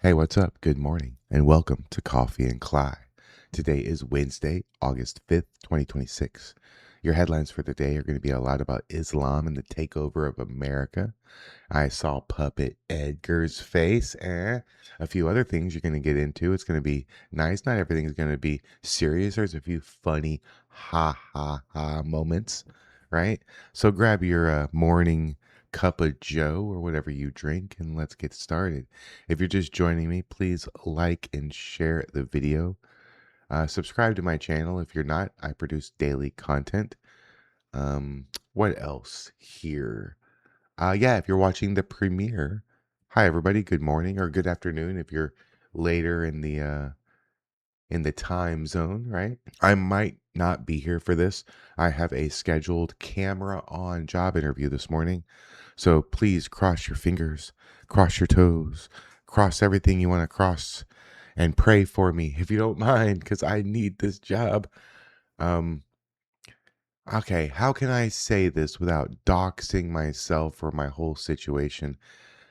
Hey, what's up? Good morning and welcome to Coffee and Kly. Today is Wednesday, August 5th, 2026. Your headlines for today are going to be a lot about Islam and the takeover of America. I saw Puppet Edgar's face, a few other things you're going to get into. It's going to be nice. Not everything's going to be serious. There's a few funny ha ha ha moments, right? So grab your morning cup of Joe or whatever you drink and let's get started. If you're just joining me, please like and share the video. Subscribe to my channel if you're not. I produce daily content. What else here? Yeah, if you're watching the premiere, hi everybody, good morning or good afternoon if you're later in the time zone, right? I might not be here for this. I have a scheduled camera on job interview this morning. So please cross your fingers, cross your toes, cross everything you want to cross and pray for me if you don't mind cuz I need this job. Um okay, how can I say this without doxing myself or my whole situation?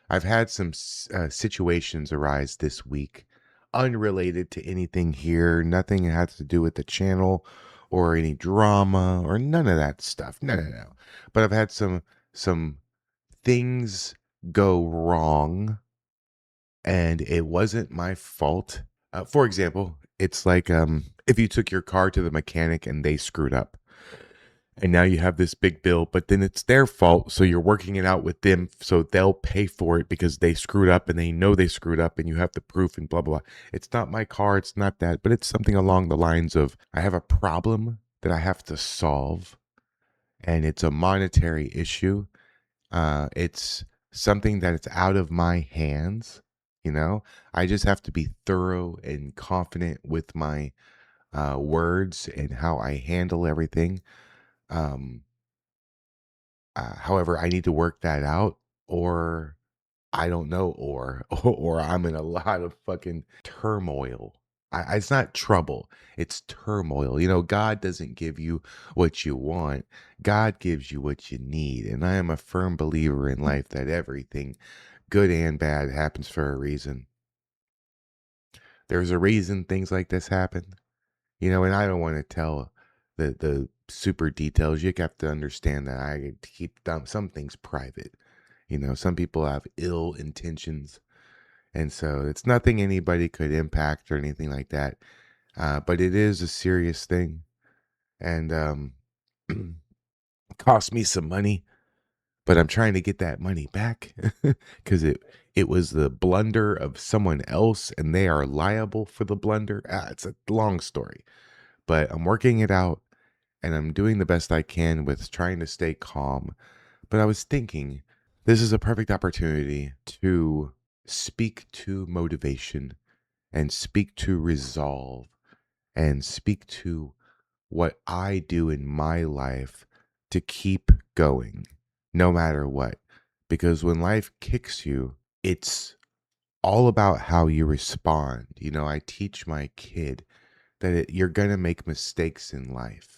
I've had some situations arise this week, unrelated to anything here. Nothing has to do with the channel or any drama or none of that stuff. No, no, no. But I've had some things go wrong, and it wasn't my fault. For example, it's like if you took your car to the mechanic and they screwed up and now you have this big bill, but then it's their fault. So you're working it out with them. So they'll pay for it because they screwed up and they know they screwed up and you have the proof and blah, blah, blah. It's not my car. It's not that, but it's something along the lines of I have a problem that I have to solve and it's a monetary issue. It's something that it's out of my hands. You know, I just have to be thorough and confident with my words and how I handle everything. Um, However, I need to work that out, or I don't know, or I'm in a lot of fucking turmoil. It's not trouble, it's turmoil. You know, God doesn't give you what you want, God gives you what you need. And I am a firm believer in life that everything, good and bad, happens for a reason. There's a reason things like this happen. You know, and I don't want to tell the super details. You have to understand that I keep some things private. You know, some people have ill intentions, and so it's nothing anybody could impact or anything like that. But it is a serious thing, and cost me some money. But I'm trying to get that money back because it was the blunder of someone else, and they are liable for the blunder. It's a long story, but I'm working it out and I'm doing the best I can with trying to stay calm. But I was thinking this is a perfect opportunity to speak to motivation and speak to resolve and speak to what I do in my life to keep going no matter what. Because when life kicks you, it's all about how you respond. You know, I teach my kid that you're going to make mistakes in life.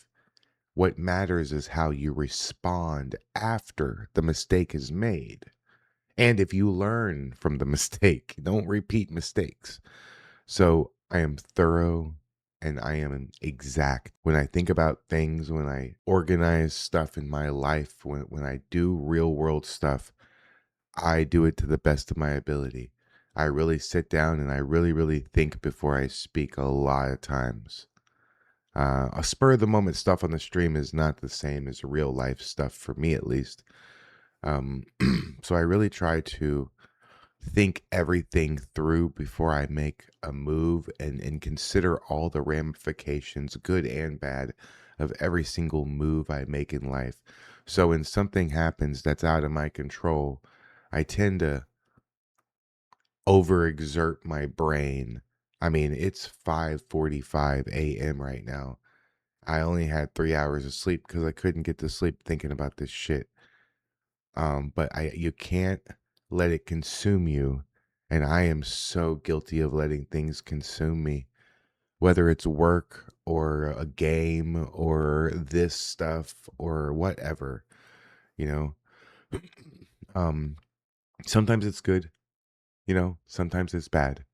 What matters is how you respond after the mistake is made. And if you learn from the mistake, don't repeat mistakes. So I am thorough and I am exact. When I think about things, when I organize stuff in my life, when I do real world stuff, I do it to the best of my ability. I really sit down and I really, really think before I speak a lot of times. A spur of the moment stuff on the stream is not the same as real life stuff for me, at least. Um, so I really try to think everything through before I make a move and consider all the ramifications, good and bad, of every single move I make in life. So when something happens that's out of my control, I tend to overexert my brain. I mean, it's 5:45 a.m. right now. I only had 3 hours of sleep because I couldn't get to sleep thinking about this shit. But you can't let it consume you. And I am so guilty of letting things consume me, whether it's work or a game or this stuff or whatever, you know. Um, Sometimes it's good, Sometimes it's bad.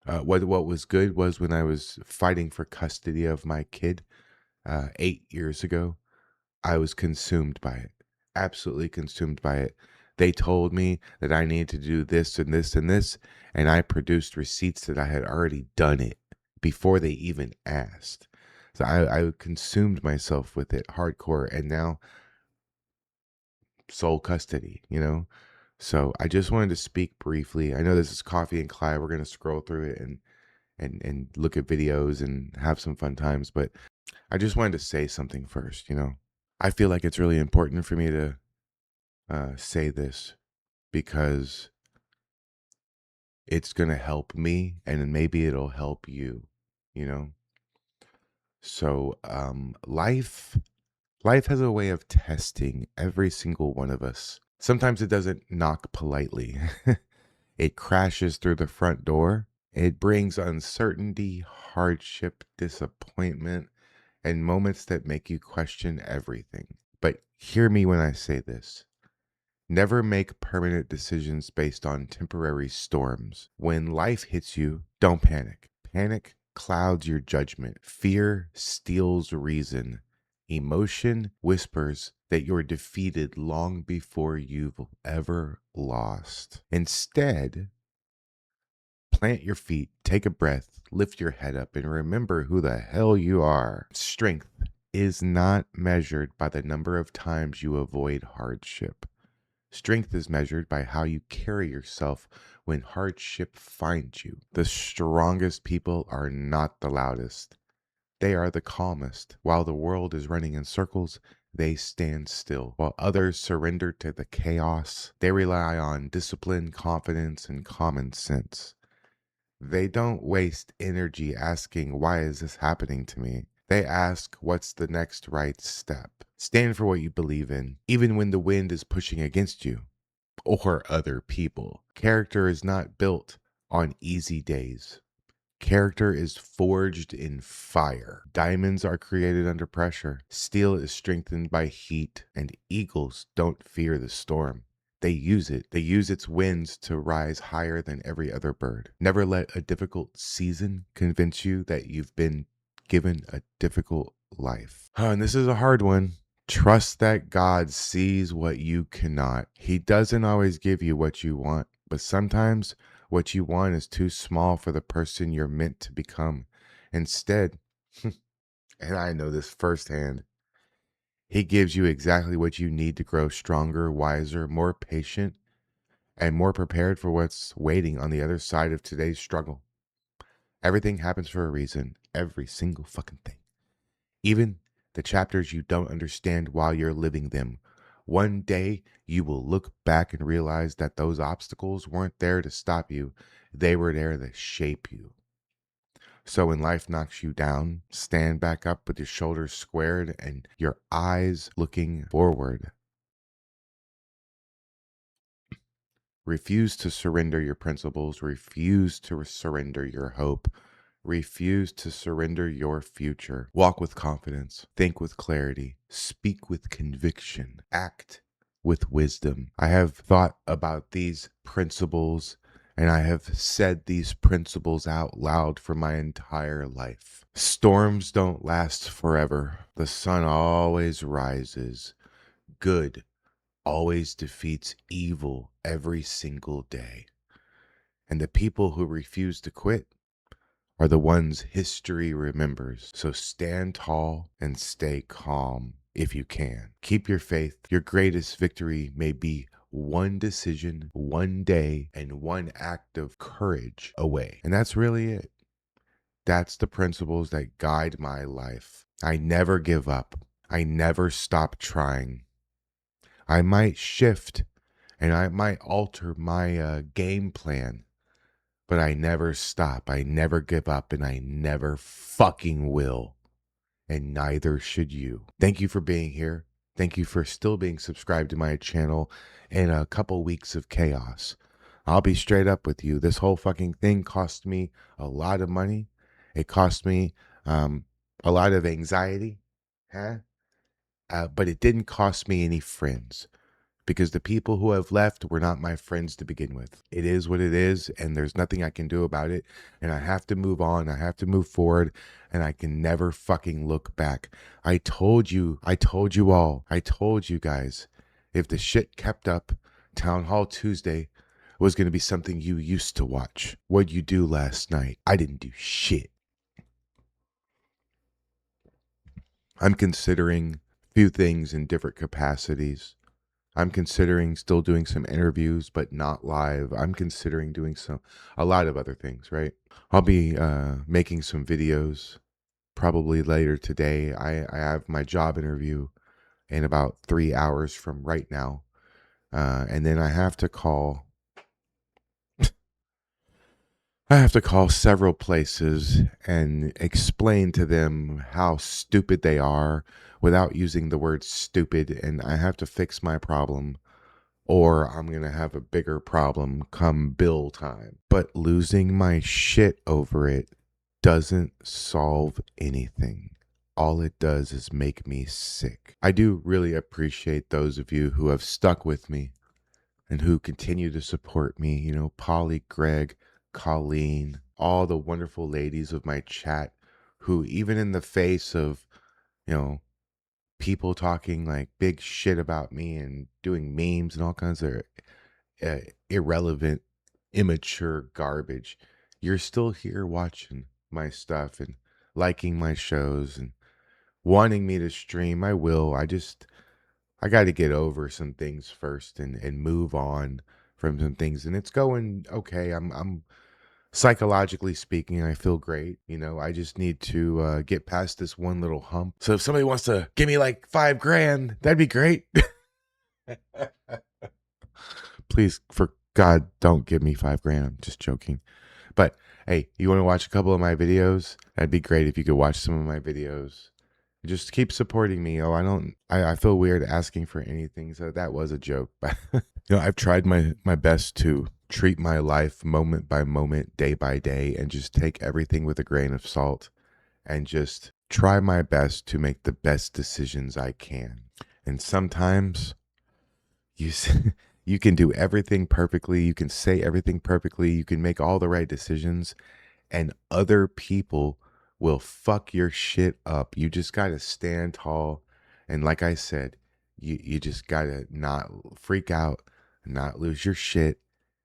What was good was when I was fighting for custody of my kid 8 years ago. I was consumed by it, absolutely consumed by it. They told me that I needed to do this and this and this, and I produced receipts that I had already done it before they even asked. So I consumed myself with it hardcore, and now sole custody. So I just wanted to speak briefly. I know this is Coffee and Kly. We're gonna scroll through it and look at videos and have some fun times, but I just wanted to say something first. I feel like it's really important for me to say this because it's going to help me and then maybe it'll help you. So life has a way of testing every single one of us. Sometimes it doesn't knock politely. It crashes through the front door. It brings uncertainty, hardship, disappointment, and moments that make you question everything. But hear me when I say this. Never make permanent decisions based on temporary storms. When life hits you, don't panic. Panic clouds your judgment. Fear steals reason. Emotion whispers that you're defeated long before you've ever lost. Instead, plant your feet, take a breath, lift your head up, and remember who the hell you are. Strength is not measured by the number of times you avoid hardship. Strength is measured by how you carry yourself when hardship finds you. The strongest people are not the loudest. They are the calmest. While the world is running in circles, they stand still. While others surrender to the chaos, they rely on discipline, confidence, and common sense. They don't waste energy asking, why is this happening to me? They ask, what's the next right step? Stand for what you believe in, even when the wind is pushing against you or other people. Character is not built on easy days. Character is forged in fire. Diamonds are created under pressure. Steel is strengthened by heat, and eagles don't fear the storm. They use it. They use its winds to rise higher than every other bird. Never let a difficult season convince you that you've been given a difficult life. And this is a hard one. Trust that God sees what you cannot. He doesn't always give you what you want, but sometimes what you want is too small for the person you're meant to become. Instead, and I know this firsthand, He gives you exactly what you need to grow stronger, wiser, more patient, and more prepared for what's waiting on the other side of today's struggle. Everything happens for a reason. Every single fucking thing. Even the chapters you don't understand while you're living them. One day you will look back and realize that those obstacles weren't there to stop you. They were there to shape you. So when life knocks you down, stand back up with your shoulders squared and your eyes looking forward. Refuse to surrender your principles. Refuse to surrender your hope. Refuse to surrender your future. Walk with confidence. Think with clarity. Speak with conviction. Act with wisdom. I have thought about these principles and I have said these principles out loud for my entire life. Storms don't last forever. The sun always rises. Good always defeats evil every single day. And the people who refuse to quit are the ones history remembers. So stand tall and stay calm if you can. Keep your faith. Your greatest victory may be one decision, one day, and one act of courage away. And that's really it. That's the principles that guide my life. I never give up. I never stop trying. I might shift and I might alter my game plan, but I never stop. I never give up, and I never fucking will. And neither should you. Thank you for being here. Thank you for still being subscribed to my channel in a couple weeks of chaos. I'll be straight up with you. This whole fucking thing cost me a lot of money. It cost me a lot of anxiety, huh? But it didn't cost me any friends. because the people who have left were not my friends to begin with. It is what it is, and there's nothing I can do about it. And I have to move on. I have to move forward, and I can never fucking look back. I told you all, I told you guys, if the shit kept up, Town Hall Tuesday was going to be something you used to watch. What'd you do last night? I didn't do shit. I'm considering a few things in different capacities. I'm considering still doing some interviews, but not live. I'm considering doing a lot of other things, right? I'll be making some videos probably later today. I have my job interview in about 3 hours from right now. And then I have to call several places and explain to them how stupid they are without using the word stupid. And I have to fix my problem, or I'm going to have a bigger problem come bill time. But losing my shit over it doesn't solve anything. All it does is make me sick. I do really appreciate those of you who have stuck with me and who continue to support me. You know, Polly, Greg, Colleen, all the wonderful ladies of my chat who, even in the face of, you know, people talking like big shit about me and doing memes and all kinds of irrelevant, immature garbage, you're still here watching my stuff and liking my shows and wanting me to stream. I will. I got to get over some things first and move on from some things. And it's going okay. I'm psychologically speaking, I feel great. You know, I just need to get past this one little hump. So if somebody wants to give me like $5,000, that'd be great. Please, for God, don't give me $5,000. I'm just joking. But hey, you want to watch a couple of my videos? That'd be great if you could watch some of my videos. Just keep supporting me. I feel weird asking for anything. So that was a joke. But I've tried my best to treat my life moment by moment, day by day, and just take everything with a grain of salt and just try my best to make the best decisions I can. And sometimes you can do everything perfectly. You can say everything perfectly. You can make all the right decisions, and other people will fuck your shit up. You just got to stand tall. And like I said, you just got to not freak out, not lose your shit,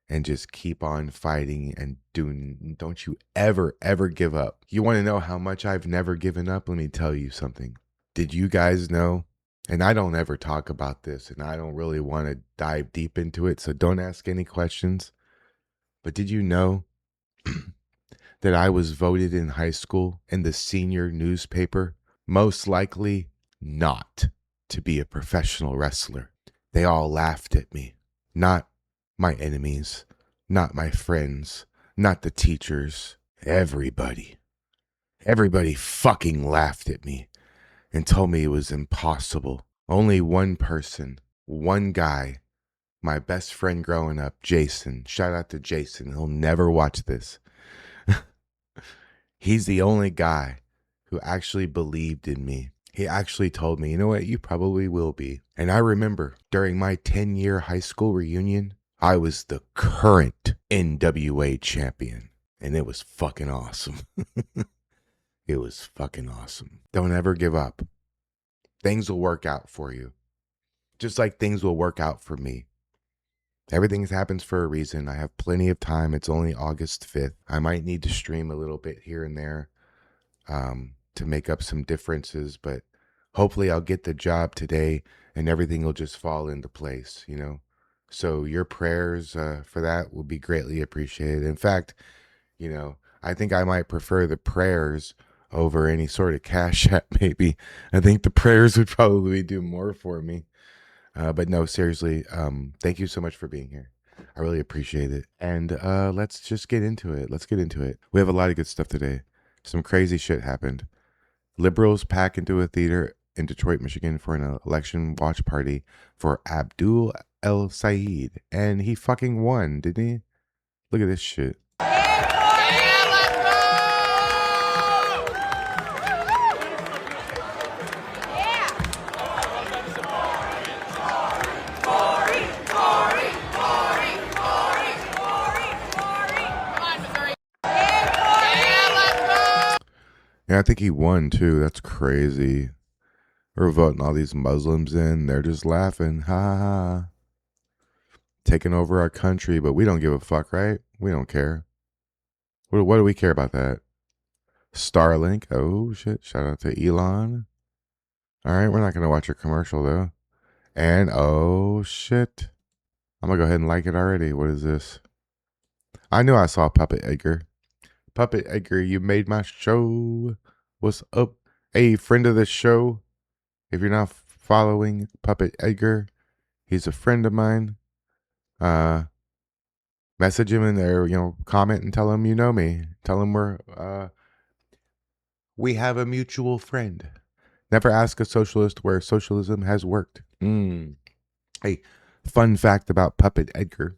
and just keep on fighting and don't you ever give up. You want to know how much I've never given up? Let me tell you something. Did you guys know? And I don't ever talk about this, and I don't really want to dive deep into it, so don't ask any questions. But did you know that I was voted in high school in the senior newspaper most likely not to be a professional wrestler? They all laughed at me. Not my enemies, not my friends, not the teachers. Everybody fucking laughed at me and told me it was impossible. Only one person, one guy, my best friend growing up, Jason. Shout out to Jason. He'll never watch this. He's the only guy who actually believed in me. He actually told me, you know what, you probably will be. And I remember during my 10-year high school reunion, I was the current NWA champion. And it was fucking awesome. It was fucking awesome. Don't ever give up. Things will work out for you. Just like things will work out for me. Everything happens for a reason. I have plenty of time. It's only August 5th. I might need to stream a little bit here and there to make up some differences, but hopefully I'll get the job today and everything will just fall into place, you know? So your prayers for that will be greatly appreciated. In fact, you know, I think I might prefer the prayers over any sort of cash app, maybe. I think the prayers would probably do more for me. But no, seriously, thank you so much for being here. I really appreciate it. And let's just get into it. Let's get into it. We have a lot of good stuff today. Some crazy shit happened. Liberals pack into a theater in Detroit, Michigan for an election watch party for Abdul El Sayed. And he fucking won, didn't he? Look at this shit. For Yeah, I think he won too. That's crazy. We're voting all these Muslims in. They're just laughing. Ha ha ha. Taking over our country, but we don't give a fuck, right? We don't care. What do we care about that? Starlink. Oh, shit. Shout out to Elon. All right, we're not going to watch your commercial, though. And, oh, shit. I'm going to go ahead and like it already. What is this? I knew I saw Puppet Edgar. Puppet Edgar, you made my show. What's up? Hey, friend of the show. If you're not following Puppet Edgar, he's a friend of mine. Message him in there, comment and tell him you know me. Tell him we have a mutual friend. Never ask a socialist where socialism has worked. Hey, fun fact about Puppet Edgar.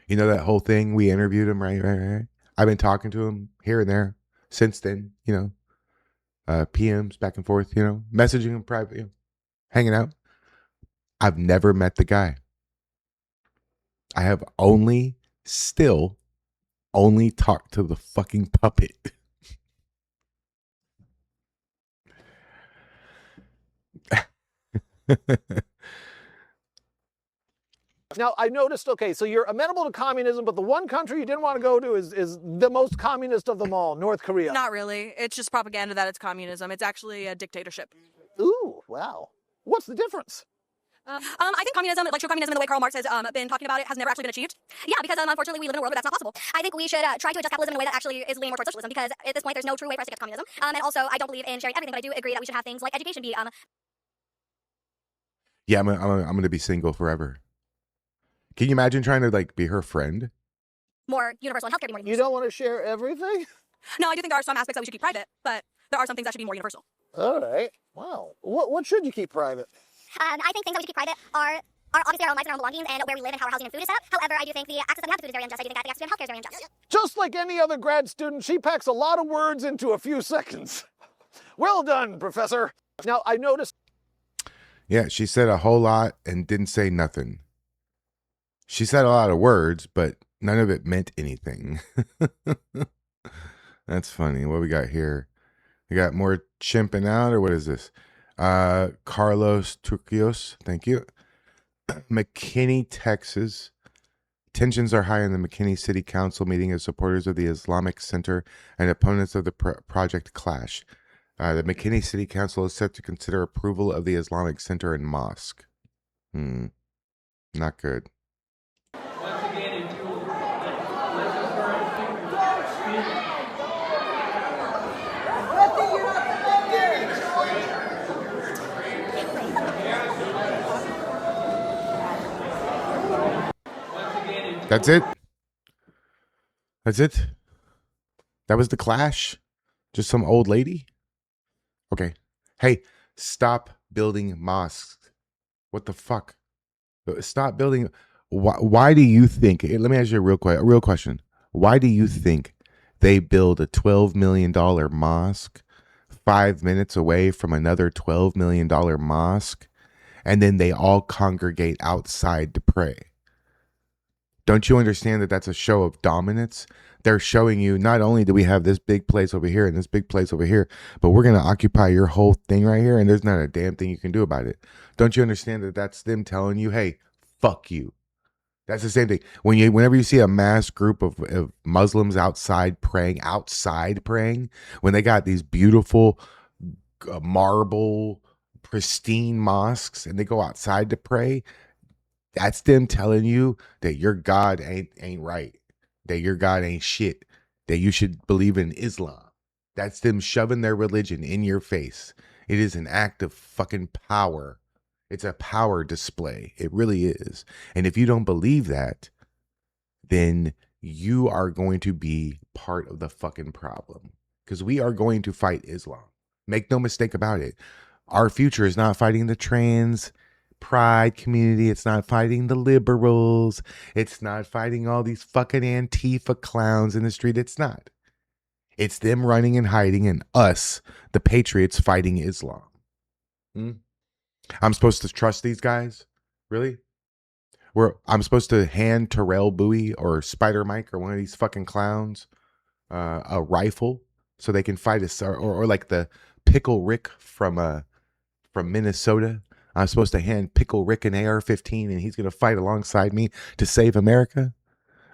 You know that whole thing? We interviewed him, right? I've been talking to him here and there since then, PMs back and forth, messaging him private, hanging out. I've never met the guy. I have still only talked to the fucking puppet. Now, I noticed, okay, so you're amenable to communism, but the one country you didn't want to go to is the most communist of them all, North Korea. Not really. It's just propaganda that it's communism. It's actually a dictatorship. Ooh, wow. What's the difference? I think communism, like true communism in the way Karl Marx has been talking about it, has never actually been achieved. Yeah, because unfortunately we live in a world where that's not possible. I think we should try to adjust capitalism in a way that actually is leaning more towards socialism, because at this point there's no true way for us to get to communism. And also I don't believe in sharing everything, but I do agree that we should have things like education be Yeah, I'm going to be single forever. Can you imagine trying to be her friend? more universal, and healthcare be more universal. You don't want to share everything? No, I do think there are some aspects that we should keep private, but there are some things that should be more universal. All right. Wow. What should you keep private? I think things that we should keep private are obviously our own lives and our own belongings and where we live and how our housing and food is set up. However, I do think the access that we have to food is very unjust. I do think that the access to healthcare is very unjust. Just like any other grad student, she packs a lot of words into a few seconds. Well done, Professor. Now, I noticed. Yeah, she said a whole lot and didn't say nothing. She said a lot of words, but none of it meant anything. That's funny. What we got here? We got more chimping out, or what is this? Carlos Turquios, thank you. McKinney, Texas. Tensions are high in the McKinney City Council meeting as supporters of the Islamic Center and opponents of the project clash. The McKinney City Council is set to consider approval of the Islamic Center and mosque. Not good. That's it. That's it. That was the clash. Just some old lady. Okay. Hey, stop building mosques. What the fuck? Stop building. Why do you think? Let me ask you a real question. Why do you think they build a $12 million mosque 5 minutes away from another $12 million mosque, and then they all congregate outside to pray? Don't you understand that that's a show of dominance? They're showing you, not only do we have this big place over here and this big place over here, but we're going to occupy your whole thing right here, and there's not a damn thing you can do about it. Don't you understand that that's them telling you, hey, fuck you? That's the same thing. Whenever you see a mass group of Muslims outside praying, when they got these beautiful marble, pristine mosques and they go outside to pray, that's them telling you that your God ain't right, that your God ain't shit, that you should believe in Islam. That's them shoving their religion in your face. It is an act of fucking power. It's a power display. It really is. And if you don't believe that, then you are going to be part of the fucking problem. Because we are going to fight Islam. Make no mistake about it. Our future is not fighting the trans pride community. It's not fighting the liberals. It's not fighting all these fucking Antifa clowns in the street. It's not. It's them running and hiding, and us, the patriots, fighting Islam. I'm supposed to trust these guys? Really? I'm supposed to hand Terrell Bowie or Spider Mike or one of these fucking clowns a rifle so they can fight us, or like the Pickle Rick from Minnesota. I'm supposed to hand Pickle Rick an AR-15 and he's going to fight alongside me to save America?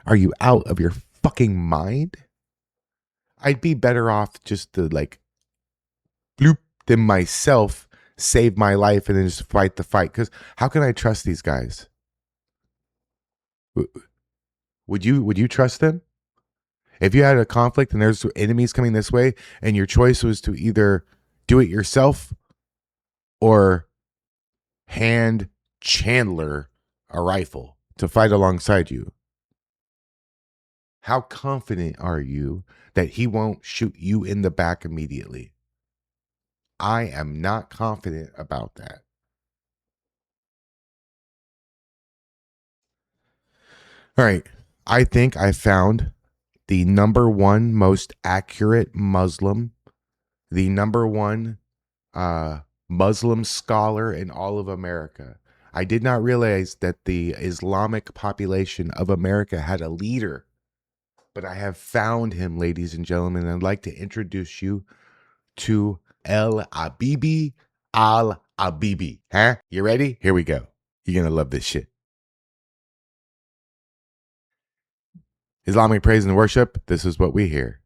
Are you out of your fucking mind? I'd be better off just to like bloop than myself save my life and then just fight the fight. Because how can I trust these guys? Would you trust them? If you had a conflict and there's enemies coming this way and your choice was to either do it yourself or hand Chandler a rifle to fight alongside you, how confident are you that he won't shoot you in the back immediately? I am not confident about that. All right. I think I found the number one most accurate Muslim, the number one Muslim scholar in all of America. I did not realize that the Islamic population of America had a leader, but I have found him, ladies and gentlemen. I'd like to introduce you to El Abibi Al Abibi. Huh? You ready? Here we go. You're going to love this shit. Islamic praise and worship. This is what we hear.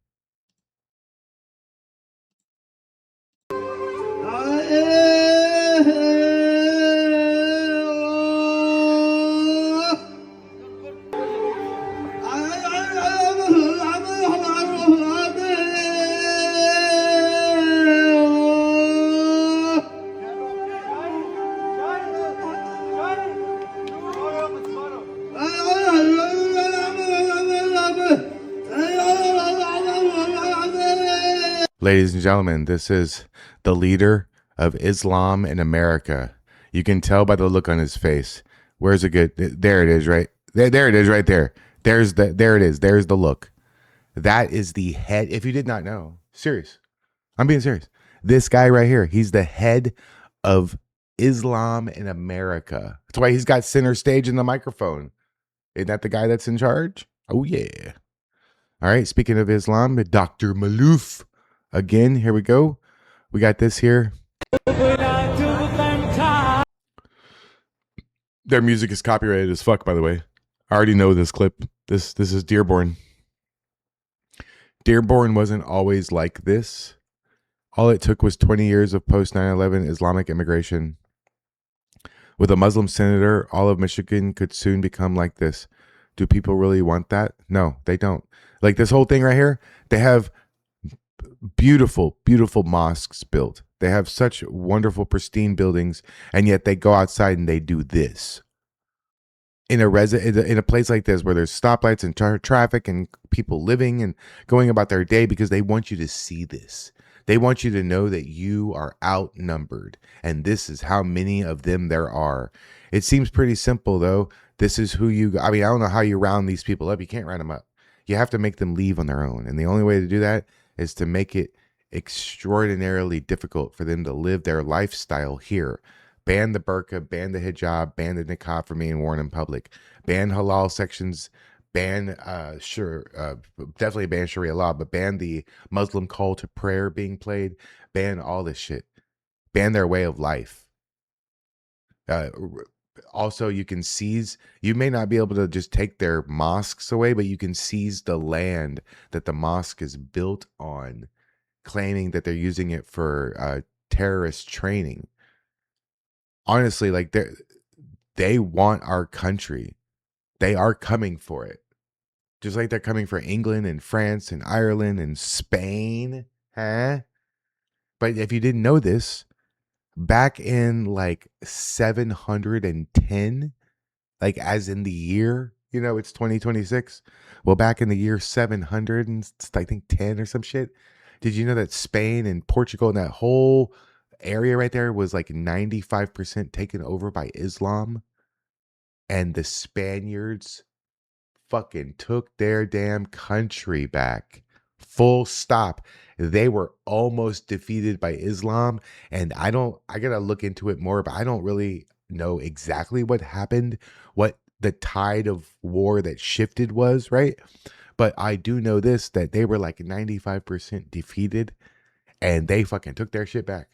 Ladies and gentlemen, this is the leader of Islam in America. You can tell by the look on his face. Where's a good? There it is, right there. It is, right there. There it is. There's the look. That is the head. If you did not know, serious, I'm being serious. This guy right here, he's the head of Islam in America. That's why he's got center stage in the microphone. Isn't that the guy that's in charge? Oh yeah. All right. Speaking of Islam, Dr. Malouf. Again, here we go. We got this here. Their music is copyrighted as fuck, by the way. I already know this clip. This is Dearborn. Dearborn wasn't always like this. All it took was 20 years of post 9/11 Islamic immigration. With a Muslim senator, all of Michigan could soon become like this. Do people really want that? No, they don't. Like this whole thing right here, they have beautiful, beautiful mosques built. They have such wonderful, pristine buildings, and yet they go outside and they do this. In a place like this where there's stoplights and traffic and people living and going about their day, because they want you to see this. They want you to know that you are outnumbered, and this is how many of them there are. It seems pretty simple, though. This is who you, I don't know how you round these people up. You can't round them up. You have to make them leave on their own, and the only way to do that is to make it extraordinarily difficult for them to live their lifestyle here. Ban the burqa, ban the hijab, ban the niqab for being worn in public, ban halal sections, ban, definitely ban Sharia law, but ban the Muslim call to prayer being played, ban all this shit, ban their way of life. Also, you can seize, you may not be able to just take their mosques away, but you can seize the land that the mosque is built on, claiming that they're using it for terrorist training. Honestly, like they want our country. They are coming for it. Just like they're coming for England and France and Ireland and Spain. Huh? But if you didn't know this, back in like 710, like as in the year, it's 2026. Well, back in the year 700 and I think 10 or some shit. Did you know that Spain and Portugal and that whole area right there was like 95% taken over by Islam? And the Spaniards fucking took their damn country back. Full stop. They were almost defeated by Islam. And I gotta look into it more, but I don't really know exactly what happened, what the tide of war that shifted was, right? But I do know this, that they were like 95% defeated and they fucking took their shit back.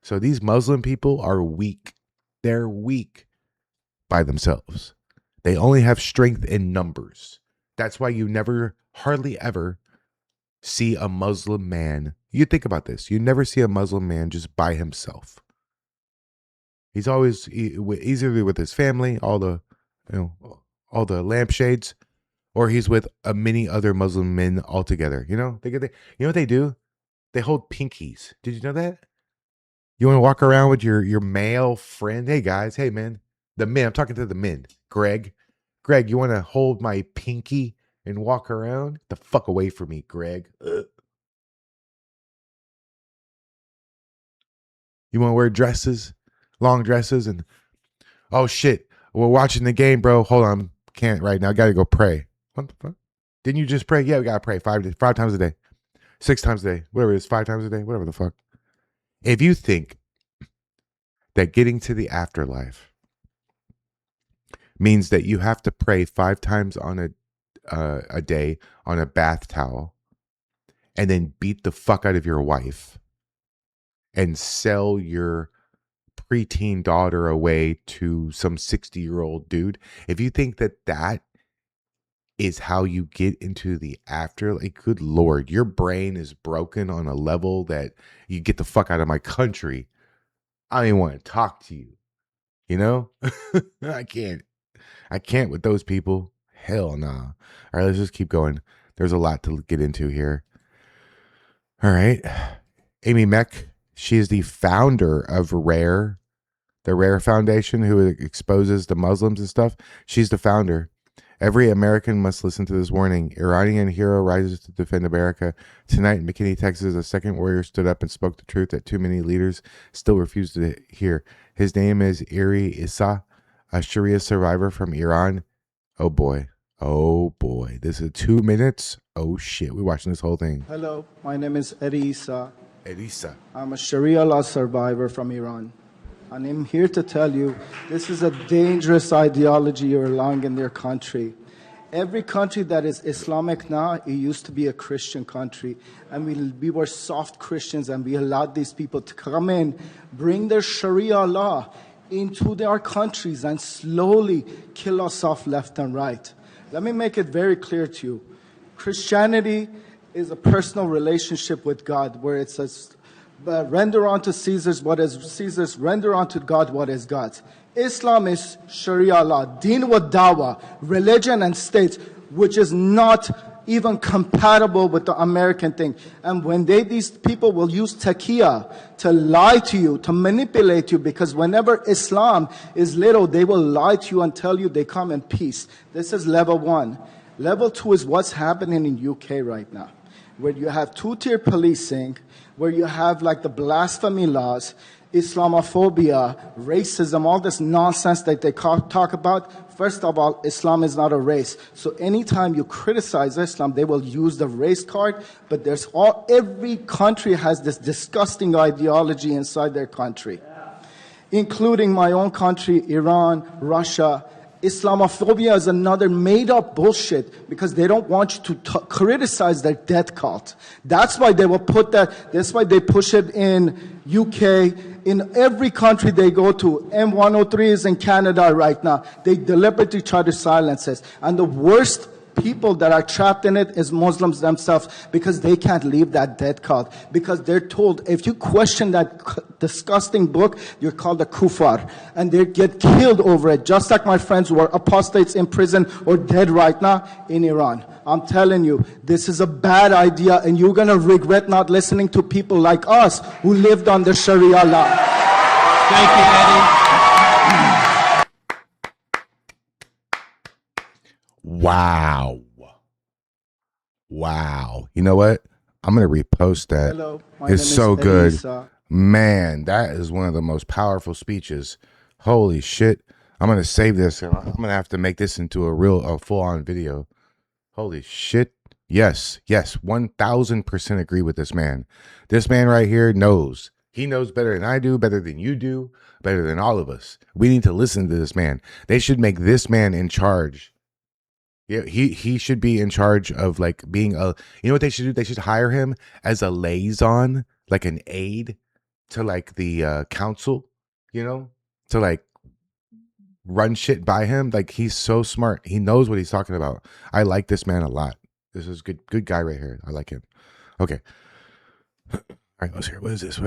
So these Muslim people are weak. They're weak by themselves. They only have strength in numbers. That's why you never, hardly ever see a Muslim man. You think about this. You never see a Muslim man just by himself. He's always either with his family, all the lampshades, or he's with many other Muslim men all together. You know what they do? They hold pinkies. Did you know that? You want to walk around with your male friend? Hey guys, hey man, the men. I'm talking to the men. Greg, you want to hold my pinky and walk around? Get the fuck away from me, Greg. Ugh. You want to wear dresses, long dresses, and oh shit, we're watching the game, bro. Hold on, can't right now. Got to go pray. What the fuck? Didn't you just pray? Yeah, we gotta pray five times a day, 6 times a day, whatever it is, 5 times a day, whatever the fuck. If you think that getting to the afterlife means that you have to pray 5 times on a day on a bath towel, and then beat the fuck out of your wife, and sell your preteen daughter away to some 60-year-old dude, if you think that is how you get into the afterlife, good Lord, your brain is broken on a level that you get the fuck out of my country. I don't even want to talk to you. You know? I can't with those people. Hell nah. All right, let's just keep going. There's a lot to get into here. All right. Amy Meck, she is the founder of Rare, the Rare Foundation, who exposes the Muslims and stuff. She's the founder. Every American must listen to this warning. Iranian hero rises to defend America. Tonight in McKinney, Texas, a second warrior stood up and spoke the truth that too many leaders still refuse to hear. His name is Iri Issa, a Sharia survivor from Iran. Oh boy. Oh boy. This is 2 minutes. Oh shit. We're watching this whole thing. Hello, my name is Iri Issa. Elisa. I'm a Sharia law survivor from Iran. And I'm here to tell you, this is a dangerous ideology you're allowing in their country. Every country that is Islamic now, it used to be a Christian country. And we were soft Christians, and we allowed these people to come in, bring their Sharia law into their countries, and slowly kill us off left and right. Let me make it very clear to you. Christianity is a personal relationship with God, where it says, render unto Caesar's what is Caesar's, render unto God what is God's. Islam is Sharia law, deen wa dawa, religion and state, which is not even compatible with the American thing. And when these people will use taqiyya to lie to you, to manipulate you, because whenever Islam is little, they will lie to you and tell you they come in peace. This is level 1. Level 2 is what's happening in UK right now, where you have two-tier policing, where you have like the blasphemy laws, Islamophobia, racism, all this nonsense that they talk about. First of all, Islam is not a race. So anytime you criticize Islam, they will use the race card. But every country has this disgusting ideology inside their country, including my own country, Iran, Russia. Islamophobia is another made-up bullshit because they don't want you to criticize their death cult. That's why they will put that. That's why they push it in UK. In every country they go to. M103 is in Canada right now. They deliberately try to silence us. And the worst people that are trapped in it is Muslims themselves, because they can't leave that death cult. Because they're told, if you question that disgusting book, you're called a kufar. And they get killed over it, just like my friends who are apostates in prison or dead right now in Iran. I'm telling you, this is a bad idea, and you're going to regret not listening to people like us who lived under Sharia law. Thank you, Eddie. Wow. You know what? I'm going to repost that. Hello, it's so good. Man, that is one of the most powerful speeches. Holy shit. I'm going to save this. I'm going to have to make this into a full-on video. Holy shit. Yes. 1000% agree with this man. This man right here knows. He knows better than I do, better than you do, better than all of us. We need to listen to this man. They should make this man in charge. Yeah, he should be in charge of like being a. You know what they should do? They should hire him as a liaison, like an aide to like the council. You know, to like run shit by him. Like he's so smart. He knows what he's talking about. I like this man a lot. This is good guy right here. I like him. Okay. All right, let's hear. What is this?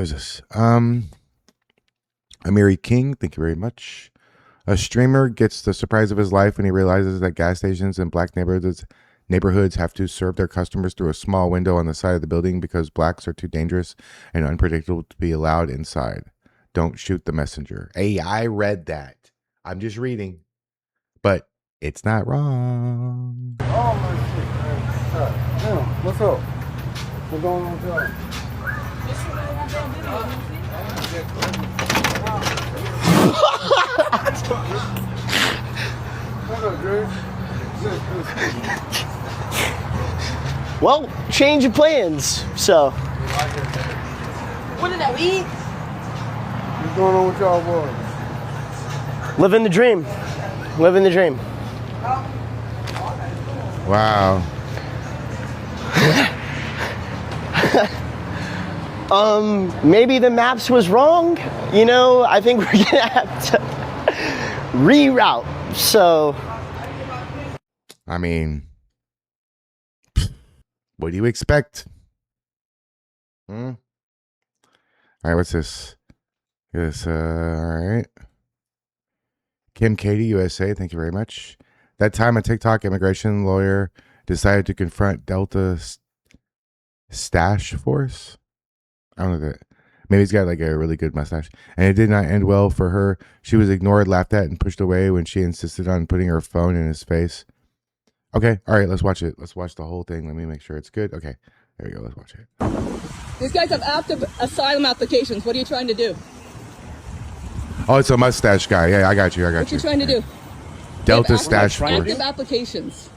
Amiri King, thank you very much. A streamer gets the surprise of his life when he realizes that gas stations in black neighborhoods have to serve their customers through a small window on the side of the building because blacks are too dangerous and unpredictable to be allowed inside. Don't shoot the messenger. Hey, I read that. I'm just reading. But it's not wrong. Oh my shit, man. What's up? What's going on with y'all? Well, change of plans. So. What did that eat? What's going on with y'all, boys? Living the dream. Living the dream. Wow. Maybe the maps was wrong. You know, I think we're gonna have to reroute. So. I mean, what do you expect? All right, what's this? All right. Kim Katie, USA, thank you very much. That time a TikTok immigration lawyer decided to confront Delta Stash Force. I don't know that. Maybe he's got like a really good mustache. And it did not end well for her. She was ignored, laughed at, and pushed away when she insisted on putting her phone in his face. Okay, all right, let's watch it. Let's watch the whole thing. Let me make sure it's good. Okay, there we go. Let's watch it. These guys have active asylum applications. What are you trying to do? Oh, it's a mustache guy. Yeah, I got you. What you trying to do? Delta They have Stash active Force. applications.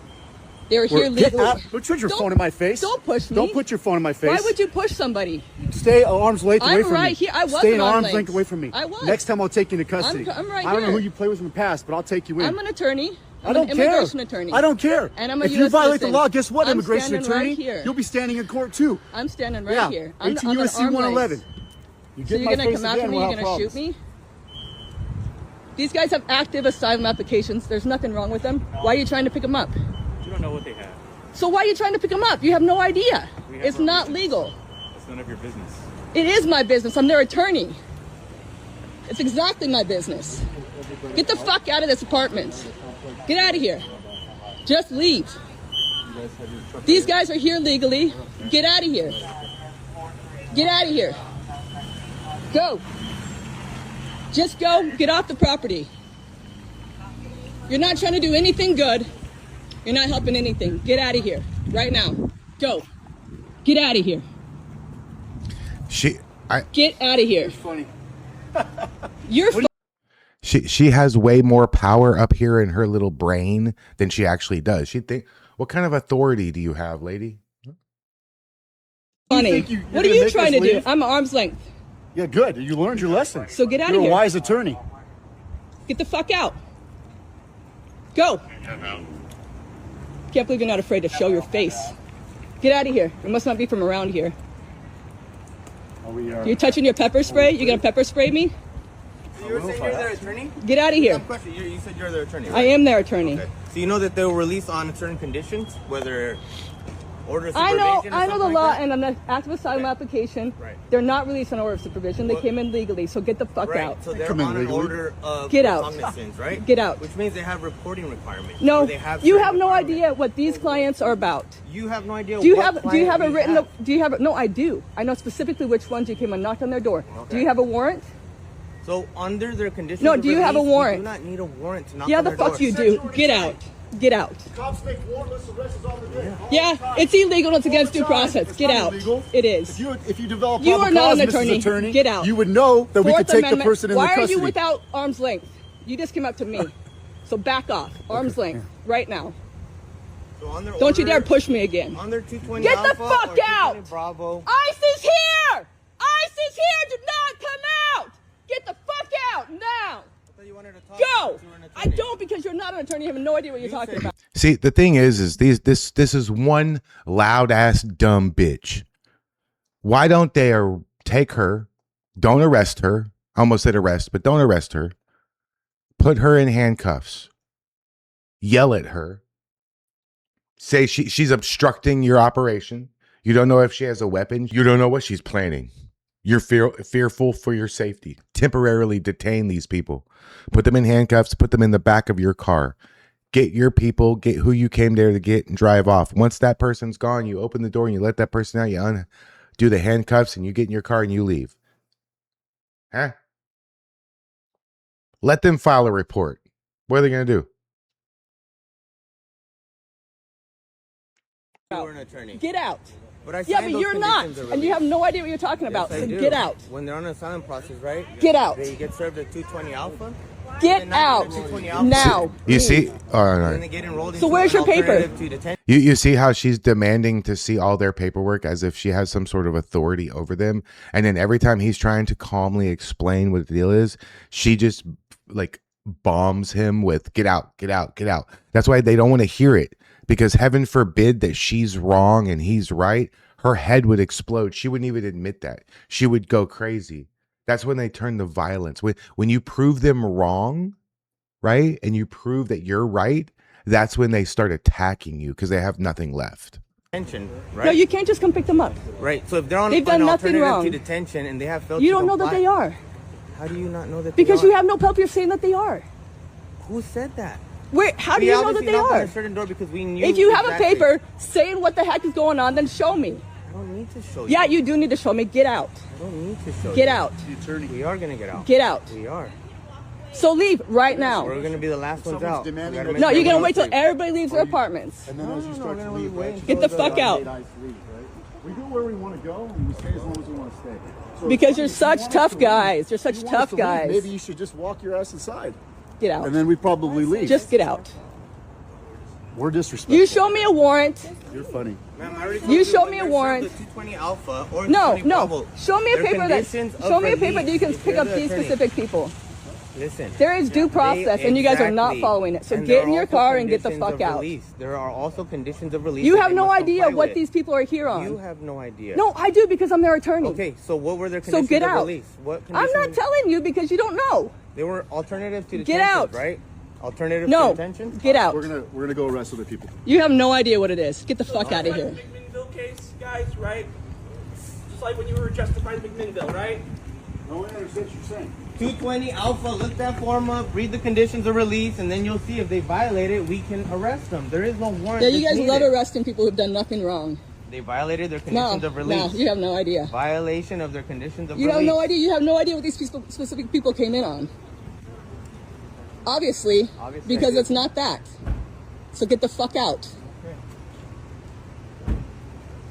They were here legally. Don't put your phone in my face. Don't push me. Don't put your phone in my face. Why would you push somebody? Stay an arm's length away I'm from right me. here. I was Stay an an arm's arm's length. length away from me. I was. Next time I'll take you into custody. I'm right I don't know here. who you play with in the past, but I'll take you in. I'm an attorney. I don't an care. immigration attorney. I don't care. And I'm a if US you violate citizen. the law, guess what, I'm immigration standing attorney? right here. You'll be standing in court too. I'm standing right Yeah. here. I'm 18 I'm U.S.C. an arm's 111. length. You So get you're my gonna face come after again, me? we'll You're have gonna shoot problems. me? These guys have active asylum applications. There's nothing wrong with them. Why are you trying to pick them up? You don't know what they have. So why are you trying to pick them up? You have no idea. We have It's our not reasons. legal. It's none of your business. It is my business. I'm their attorney. It's exactly my business. Get the fuck out of this apartment. Get out of here. Just leave. These guys are here legally. Get out of here. Get out of here. Go. Just go. Get off the property. You're not trying to do anything good. You're not helping anything. Get out of here. Right now. Go. Get out of here. Get out of here. Funny. You're She has way more power up here in her little brain than she actually does. She think, what kind of authority do you have, lady? funny. you're What are gonna you make trying us to do? leave? I'm arm's length. Yeah, good. You learned your lesson. So get out You're of a here. wise attorney. Get the fuck out. Go. Can't believe you're not afraid to show your face. Get out of here. You must not be from around here. You're touching your pepper spray? You're gonna pepper spray me? So you're saying you're their attorney? Get out of here. Question. You said you're their attorney, right? I am their attorney. Okay. So you know that they will release on certain conditions, whether order of I supervision know or the something law, like that? and on the active asylum application, they're not released on order of supervision. They Well- came in legally, so get the fuck Right. out. So they're Come in on an legally. order of Get out. recognizance, right? Get out. Which means they have reporting requirements. No, or they have you certain have no requirements. idea what these clients are about. You have no idea. Do you what have a client we written? have. Do you have a, no? I do. I know specifically which ones you came and knocked on their door. Do you have a warrant? So under their conditions, No, of do you have a release, warrant? You do not need a warrant to knock Yeah, on the their fuck door. you do. Get out. Get out. Cops make warrantless arrests all the day. Yeah, it's illegal. It's against due process. Get out. It is. If you develop You probable are not cause, an Mrs. attorney. Get out. You would know that we Fourth could take Amendment. the person in Why the custody. are you without arm's length? You just came up to me. So back off. Arm's length. Right now. So on their Don't you order- dare push me again. On their 220 Get the Alpha or fuck 220 out! Bravo. ICE is here! ICE is here! Do not come out! Get the fuck out now! I thought you wanted to talk Go! since you were an I attorney. don't, because you're not an attorney. You have no idea what you're talking about. See, the thing is this is one loud ass dumb bitch. Why don't they take her? Don't arrest her. I almost said arrest, but don't arrest her. Put her in handcuffs. Yell at her. Say she's obstructing your operation. You don't know if she has a weapon. You don't know what she's planning. You're fearful for your safety. Temporarily detain these people. Put them in handcuffs. Put them in the back of your car. Get your people. Get who you came there to get and drive off. Once that person's gone, you open the door and you let that person out. You do the handcuffs and you get in your car and you leave. Huh? Let them file a report. What are they going to do? You're an attorney. Get out. But Yeah, but you're not, and you have no idea what you're talking about. Yes, So I do. get out. When they're on an asylum process, right? Get out. They get served a 220 alpha. Get out now. You see? And they get enrolled So into where's an your paper? alternative to detention. You see how she's demanding to see all their paperwork as if she has some sort of authority over them. And then every time he's trying to calmly explain what the deal is, she just like bombs him with get out, get out, get out. That's why they don't want to hear it, because heaven forbid that she's wrong and he's right. Her head would explode. She wouldn't even admit that. She would go crazy. That's when they turn to violence. When you prove them wrong, right? And you prove that you're right, that's when they start attacking you because they have nothing left. Detention, right? No, you can't just come pick them up. Right. So if they're on They've done an nothing alternative wrong. to detention and they have failed You to don't know that comply- they are. How do you not know that Because they are? you have no paper saying that they are. Who said that? Where? How do We you know that obviously they knocked on are? a certain door because we knew If you have exactly. a paper saying what the heck is going on, then show me. I don't need to show you. Yeah, you do need to show me. Get out. I don't need to show you. Get out. We are going to get out. Get out. We are. So leave right now. We're going to be the last ones out. We gotta make No, sure you're gonna we wait till leave. everybody leaves their apartments. And then as you start to leave, right? Get the fuck out. We go where we want to go, and we stay as long as we want to stay. So Because you're if you such want us tough to leave- guys. You're such if you want us tough to leave, guys. Maybe you should just walk your ass inside. Get out. And then we probably leave. Just get out. We're disrespectful. You show me a warrant. You're funny. Ma'am, I already told You you show when me a they're served warrant. the 220 Alpha or No, 220 no. Bravo, Show me a their paper that. conditions of Show me a paper that you release, can if pick you're up the these attorney. specific people. Listen. There is due process, and you guys are not Exactly. following it. So And get there in are your also car and get the conditions fuck of out. release. There are also conditions of release. You that have they no must idea comply what with. these people are here on. You have no idea. No, I do because I'm their attorney. Okay, so what were their So conditions get of out. release? What I'm not conditions- telling you because you don't know. They were alternative to Get detention, out. right? Alternative No, to detention? get out. We're gonna go arrest other people. You have no idea what it is. Get the fuck out of here. McMinnville case, guys, right? Just like when you were justifying McMinnville, right? No one understands what you're saying. 220 Alpha, look that form up, read the conditions of release, and then you'll see if they violate it, we can arrest them. There is no warrant. Yeah, you that's guys love needed. arresting people who've done nothing wrong. They violated their No, conditions of release. no, you have no idea. Violation of their conditions of You release. have no idea. You have no idea what these specific people came in on. Obviously, Obviously because I do. it's not that. So get the fuck out.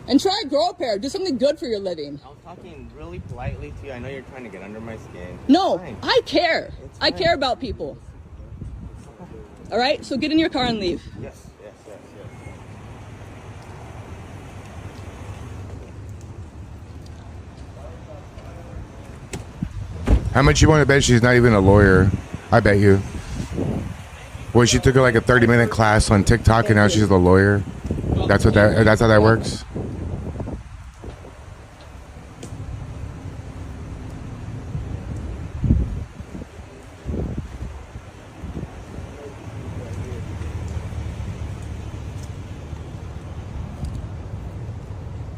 And try to grow a pair. Do something good for your living. I was talking really politely to you. I know you're trying to get under my skin. No, Fine. I care. It's I fine. care about people. All right, so get in your car and leave. Yes, yes, yes, yes. How much you want to bet she's not even a lawyer? I bet you. Well, she took like a 30-minute class on TikTok and now she's a lawyer. That's how that works.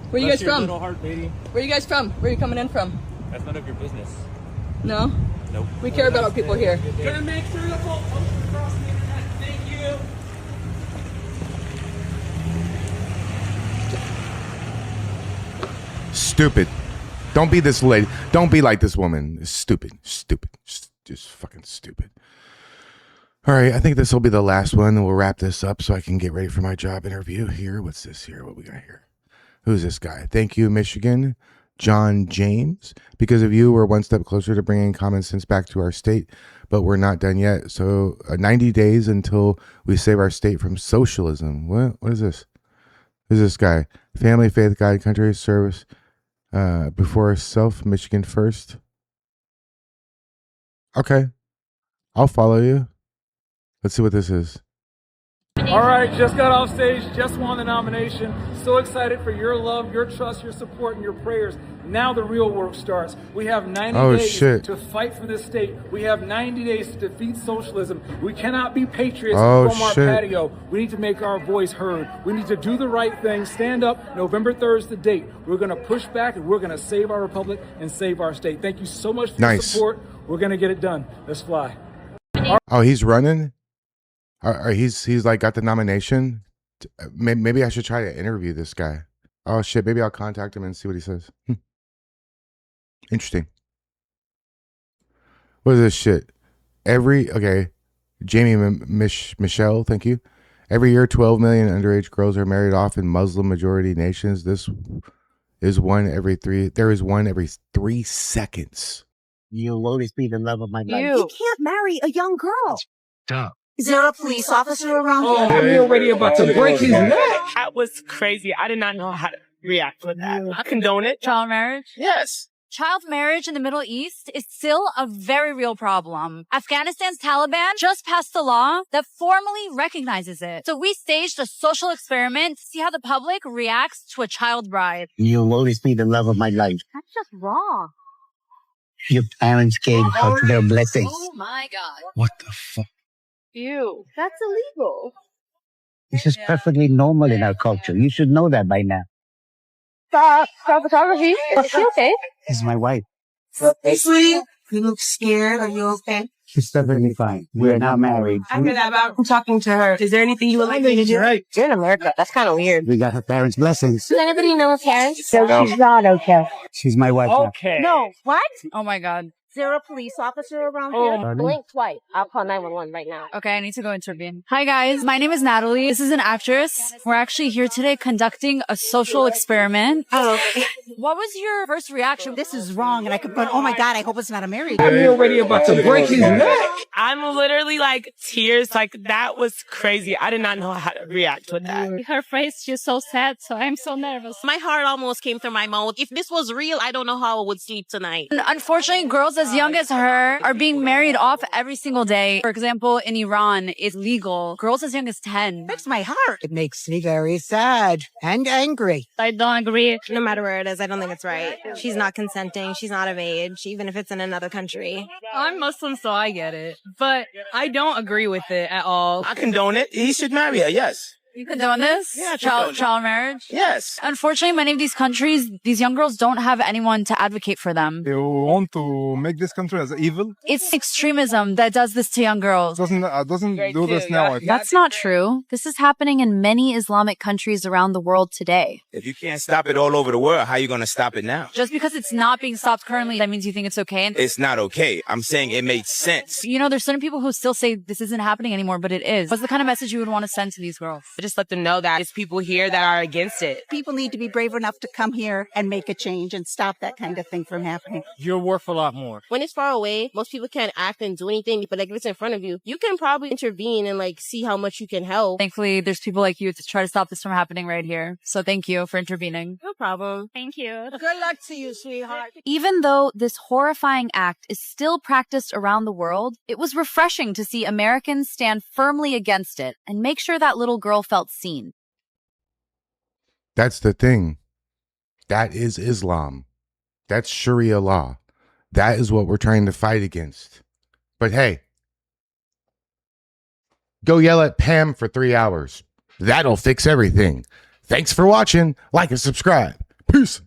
Where you guys Bless your from? little heart, baby. Where you guys from? Where are you coming in from? That's none of your business. No? Nope. We care about our people here. Gonna make sure the full post across the internet. Thank you. Stupid. Don't be this lady. Don't be like this woman. It's stupid. Stupid. Just fucking stupid. All right, I think this will be the last one, and we'll wrap this up so I can get ready for my job interview here. What's this here? What we got here? Who's this guy? Thank you, Michigan. John James. Because of you, we're one step closer to bringing common sense back to our state, but we're not done yet. So 90 days until we save our state from socialism. What is this? Who's this guy? Family, faith, God, country, service. Before self, Michigan first. Okay. I'll follow you. Let's see what this is. All right, just got off stage, just won the nomination. So excited for your love, your trust, your support, and your prayers. Now the real work starts. We have 90 days to fight for this state. We have 90 days to defeat socialism. We cannot be patriots from our patio. We need to make our voice heard. We need to do the right thing, stand up. November 3rd is the date. We're going to push back and we're going to save our republic and save our state. Thank you so much for your support. We're going to get it done. Let's fly. Oh, he's running? Or he's like got the nomination? Maybe I should try to interview this guy. Oh shit, maybe I'll contact him and see what he says. Interesting. What is this shit? Jamie Michelle, thank you. Every year, 12 million underage girls are married off in Muslim majority nations. This is one every 3. There is one every 3 seconds. You'll always be the love of my life. You can't marry a young girl. Stop. Is there a police officer around here? I'm already about to break his neck. That was crazy. I did not know how to react with that. I condone it. Child marriage? Yes. Child marriage in the Middle East is still a very real problem. Afghanistan's Taliban just passed a law that formally recognizes it. So we staged a social experiment to see how the public reacts to a child bride. You'll always be the love of my life. That's just wrong. Your parents gave her their blessings. Oh my God. What the fuck? Ew. That's illegal. This is perfectly normal in our culture. You should know that by now. Stop photography. Is she okay? This is my wife. Hey, sweetie, you look scared. Are you okay? She's perfectly fine. We're not married. I heard that about talking to her. Is there anything you would like me to do? Right. You're in America. That's kind of weird. We got her parents' blessings. Does anybody know her parents? No. She's not okay. She's my wife now. Okay. No. What? Oh my God. Is there a police officer around Oh. here? Blink twice. I'll call 911 right now. Okay, I need to go intervene. Hi guys, my name is Natalie. This is an actress. We're actually here today conducting a social experiment. Oh. What was your first reaction? This is wrong, and I could put, oh my God, I hope it's not a married. I'm already about to break his neck. I'm literally like tears. Like that was crazy. I did not know how to react with that. Her face, she's so sad, so I'm so nervous. My heart almost came through my mouth. If this was real, I don't know how I would sleep tonight. Unfortunately, girls as young as her are being married off every single day. For example, in Iran, it's legal. Girls as young as 10. Breaks my heart. It makes me very sad and angry. I don't agree. No matter where it is, I don't think it's right. She's not consenting. She's not of age, even if it's in another country. I'm Muslim, so I get it. But I don't agree with it at all. I condone it. He should marry her. Yes. You condone this? Yeah, child marriage? Yes. Unfortunately, many of these countries, these young girls don't have anyone to advocate for them. You want to make this country as evil? It's extremism that does this to young girls. Doesn't do this now. That's not true. This is happening in many Islamic countries around the world today. If you can't stop it all over the world, how are you going to stop it now? Just because it's not being stopped currently, that means you think it's okay. It's not okay. I'm saying it makes sense. You know, there's certain people who still say this isn't happening anymore, but it is. What's the kind of message you would want to send to these girls? Just let them know that it's people here that are against it. People need to be brave enough to come here and make a change and stop that kind of thing from happening. You're worth a lot more. When it's far away, most people can't act and do anything, but like if it's in front of you, you can probably intervene and like see how much you can help. Thankfully, there's people like you to try to stop this from happening right here. So thank you for intervening. No problem. Thank you. Good luck to you, sweetheart. Even though this horrifying act is still practiced around the world, it was refreshing to see Americans stand firmly against it and make sure that little girl felt seen. That's the thing. That is Islam. That's Sharia law. That is what we're trying to fight against. But hey, go yell at Pam for 3 hours. That'll fix everything. Thanks for watching. Like and subscribe. Peace.